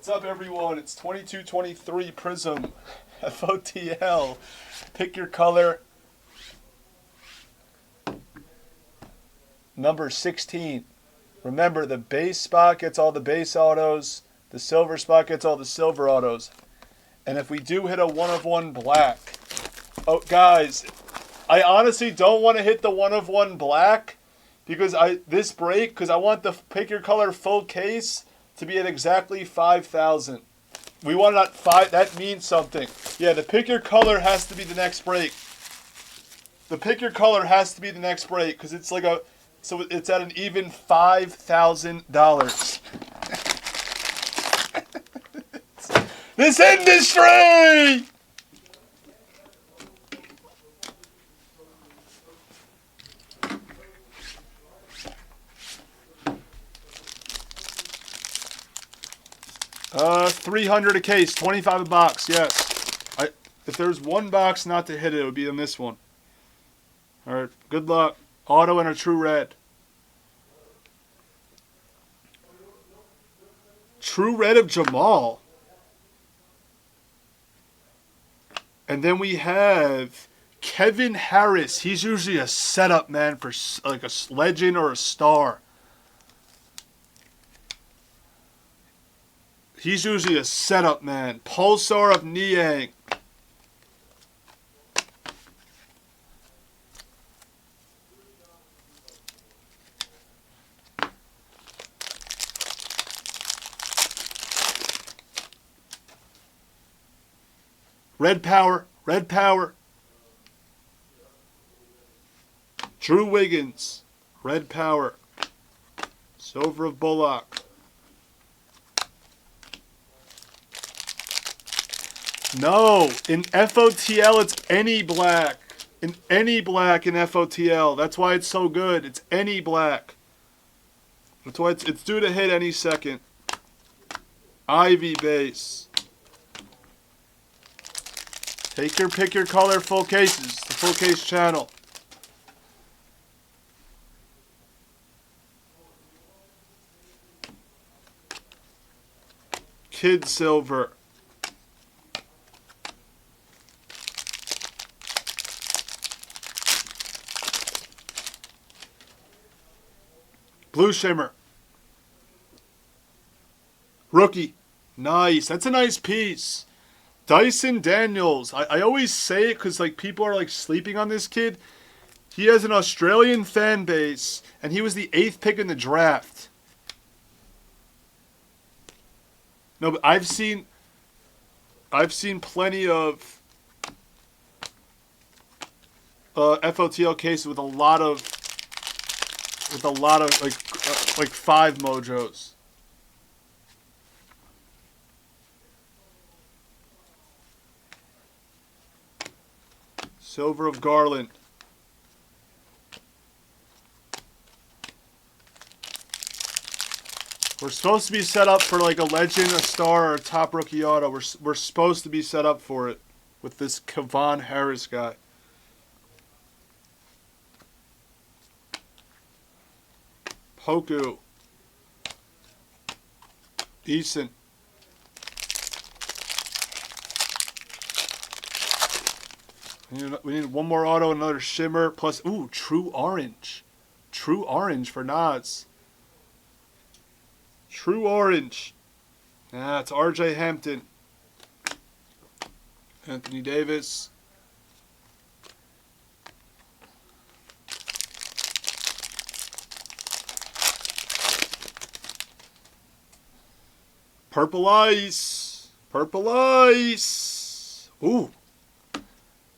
What's up, everyone? It's 2223 Prizm FOTL. Pick your color. Number 16. Remember, the base spot gets all the base autos. The silver spot gets all the silver autos. And if we do hit a 1-of-1 black. Oh, guys, I honestly don't want to hit the 1-of-1 black because I want the pick your color full case to be at exactly 5,000. We want not 5. That means something. Yeah, the pick your color has to be the next break. The pick your color has to be the next break because it's like so it's at an even $5,000. This industry. $300 a case, 25 a box. Yes, if there's one box not to hit it, it would be in this one. All right, good luck. Auto and a true red. True red of Jamal. And then we have Kevin Harris. He's usually a setup man for like a legend or a star. He's usually a setup man. Pulsar of Niang. Red Power. Red Power. Drew Wiggins. Red Power. Silver of Bullock. No, in FOTL it's any black. In any black in FOTL. That's why it's so good. It's any black. That's why it's due to hit any second. Ivy base. Take your pick your color full cases. The full case channel. Kid Silver. Blue Shimmer. Rookie. Nice. That's a nice piece. Dyson Daniels. I always say it because like people are like sleeping on this kid. He has an Australian fan base, and he was the 8th pick in the draft. No, but I've seen plenty of FOTL cases with a lot of like 5 mojos. Silver of Garland. We're supposed to be set up for like a legend, a star, or a top rookie auto. We're supposed to be set up for it with this Kevon Harris guy. Poku. Decent. We need one more auto, another shimmer, plus, ooh, true orange. True orange for Nas. True orange. Ah, it's RJ Hampton. Anthony Davis. Purple Ice. Purple Ice. Ooh.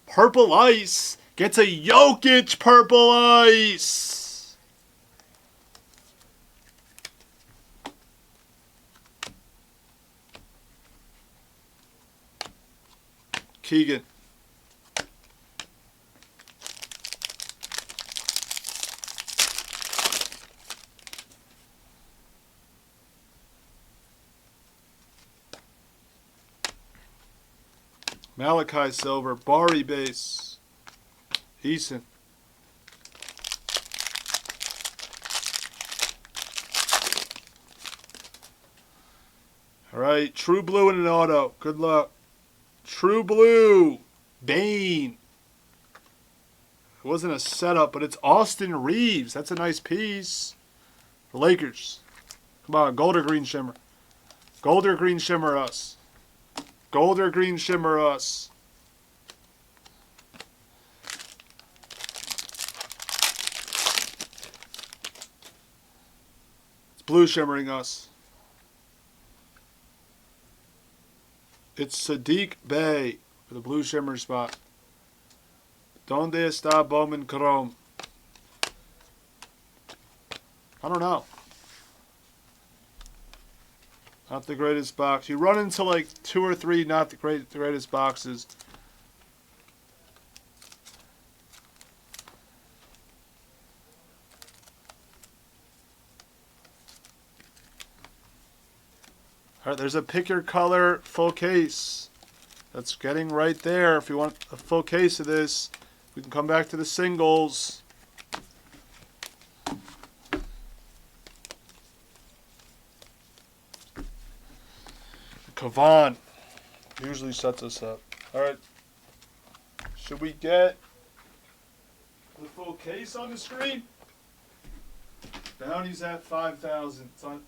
Purple Ice gets a Jokic Purple Ice. Keegan. Malachi Silver, Bari base, Eason. All right, True Blue and an auto. Good luck. True Blue. Bane. It wasn't a setup, but it's Austin Reeves. That's a nice piece. The Lakers. Come on, gold or green shimmer. Gold or green shimmer us. Gold or green shimmer us. It's blue shimmering us. It's Sadiq Bey for the blue shimmer spot. Donde está Bowman Chrome? I don't know. Not the greatest box. You run into like 2 or 3 not the greatest boxes. All right, there's a pick your color full case. That's getting right there. If you want a full case of this, we can come back to the singles. Kavan usually sets us up. All right. Should we get the full case on the screen? Bounty's at 5,000. It's on